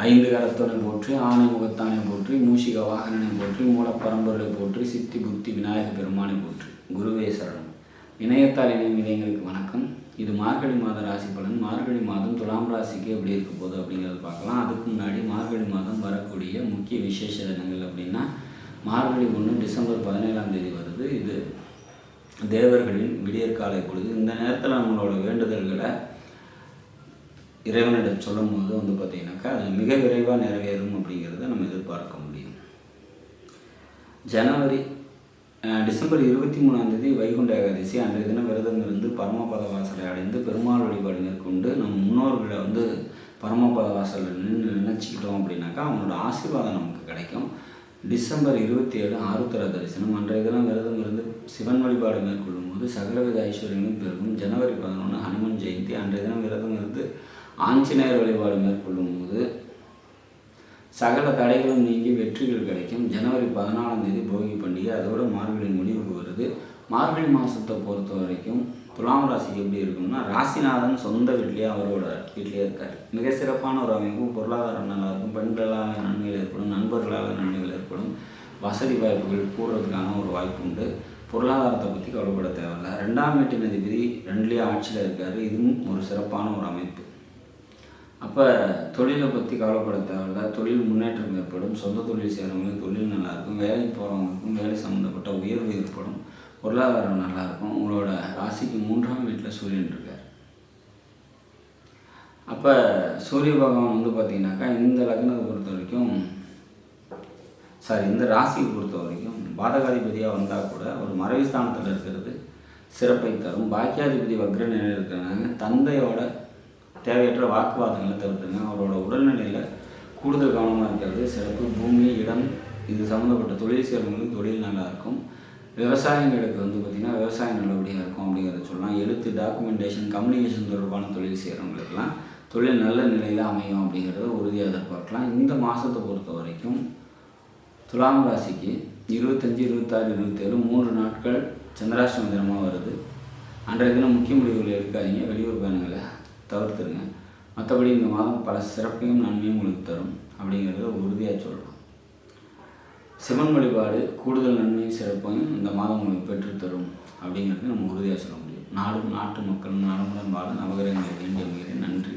ஐந்து கரத்தோனை போற்றி, ஆனை முகத்தானை போற்றி, மூஷிக வாகனனை போற்றி, மூலப்பரம்பொருளை போற்றி, சித்தி புத்தி விநாயக பெருமானை போற்றி. குருவே சரணம். இணையத்தால் இணையும் இதயங்களுக்கு வணக்கம். இது மார்கழி மாத ராசி பலன். மார்கழி மாதம் துலாம் ராசிக்கு எப்படி இருக்க போகுது அப்படிங்கிறத பார்க்கலாம். அதுக்கு முன்னாடி மார்கழி மாதம் வரக்கூடிய முக்கிய விசேஷ தினங்கள் அப்படின்னா, மார்கழி 1 டிசம்பர் 17ஆம் தேதி வருது. இது தேவர்களின் விடியற்காலை பொழுது. இந்த நேரத்தில் நம்மளோட வேண்டுதல்களை இறைவனிடம் சொல்லும் போது பார்த்திங்கனாக்கா அது மிக விரைவாக நிறைவேறும் அப்படிங்கிறத நம்ம எதிர்பார்க்க முடியும். டிசம்பர் 23ஆம் தேதி வைகுண்ட ஏகாதசி. அன்றைய தினம் விரதம் இருந்து பரமபத வாசலை அடைந்து பெருமாள் வழிபாடு மேற்கொண்டு நம் முன்னோர்களை பரமபத வாசலில் நினச்சிக்கிட்டோம் அப்படின்னாக்கா அவங்களோட ஆசீர்வாதம் நமக்கு கிடைக்கும். டிசம்பர் 27 ஆருத்ரா தரிசனம். அன்றைய தினம் விரதம் இருந்து சிவன் வழிபாடு மேற்கொள்ளும் போது சகலவித ஐஸ்வர்யங்களும் பெருகும். ஜனவரி 11 ஹனுமன் ஜெயந்தி. அன்றைய தினம் விரதம் இருந்து ஆஞ்சநேயர் வழிபாடு மேற்கொள்ளும் போது சகல தடைகளும் நீங்கி வெற்றிகள் கிடைக்கும். ஜனவரி 14ஆம் தேதி போகி பண்டிகை. அதோடு மார்கழி முடிவுக்கு வருது. மார்கழி மாதத்தை பொறுத்த வரைக்கும் துலாம் ராசிக்கு எப்படி இருக்கும்னா, ராசிநாதன் சொந்த வீட்லேயே அவரோட வீட்லேயே இருக்கார். மிக சிறப்பான ஒரு அமைப்பு. பொருளாதாரம் நல்லாயிருக்கும். பெண்களால் நன்மைகள் ஏற்படும். நண்பர்களால் நன்மைகள் ஏற்படும். வசதி வாய்ப்புகள் கூடுறதுக்கான ஒரு வாய்ப்பு உண்டு. பொருளாதாரத்தை பற்றி கவலைப்பட தேவையில்லை. 2ஆம் வீட்டின் அதிபதி 2லேயே ஆட்சியில் இருக்கார். இதுவும் ஒரு சிறப்பான ஒரு அமைப்பு. அப்போ தொழிலை பற்றி கவலைப்பட தேவையில்லை. தொழில் முன்னேற்றம் ஏற்படும். சொந்த தொழில் செய்கிறவங்களுக்கு தொழில் நல்லாயிருக்கும். வேலைக்கு போகிறவங்களுக்கும் வேலை சம்மந்தப்பட்ட உயர்வு ஏற்படும். பொருளாதாரம் நல்லாயிருக்கும். உங்களோட ராசிக்கு 3ஆம் வீட்டில் சூரியன் இருக்கார். அப்போ சூரிய பகவான் பார்த்திங்கனாக்கா இந்த லக்னத்தை பொறுத்த வரைக்கும் இந்த ராசியை பொறுத்த வரைக்கும் பாதகாதிபதியாக வந்தால் கூட ஒரு மறைவு ஸ்தானத்தில் இருக்கிறது சிறப்பை தரும். பாக்கியாதிபதி வக்ர நிலையில் இருக்கிறாங்க. தந்தையோட தேவையற்ற வாக்குவாதங்களை தவிர்த்துங்க. அவரோட உடல்நிலையில் கூடுதல் கவனமாக இருக்கிறது சிறப்பு. பூமி, இடம் இது சம்மந்தப்பட்ட தொழில் செய்கிறவங்களுக்கு தொழில் நல்லாயிருக்கும். விவசாயிகளுக்கு பார்த்திங்கன்னா விவசாயம் நல்லபடியாக இருக்கும் அப்படிங்கிறத சொல்லலாம். எழுத்து, டாக்குமெண்டேஷன், கம்யூனிகேஷன் தொடர்பான தொழில் செய்கிறவங்களுக்கெல்லாம் தொழில் நல்ல நிலையில் அமையும் அப்படிங்கிறத உறுதியாக எதிர்பார்க்கலாம். இந்த மாதத்தை பொறுத்த வரைக்கும் துலாம் ராசிக்கு 25, 26, 27 3 நாட்கள் சந்திராஷ்டம தினமாக வருது. அன்றைய தினம் முக்கிய முடிவுகளை எடுக்காதீங்க. வெளியூர் பயணங்களை தவிர்த்துருங்க. மற்றபடி இந்த மாதம் பல சிறப்பையும் நன்மையும் உங்களுக்கு தரும் அப்படிங்கிறத உறுதியாக சொல்லலாம். சிவன் வழிபாடு கூடுதல் நன்மையும் சிறப்பையும் இந்த மாதம் உங்களுக்கு பெற்றுத்தரும் அப்படிங்கிறது நம்ம உறுதியாக சொல்ல முடியும். நாடும் நாட்டு மக்களும் நலமுடன் வாழ நவகிரகங்களை வேண்டிய நன்றி.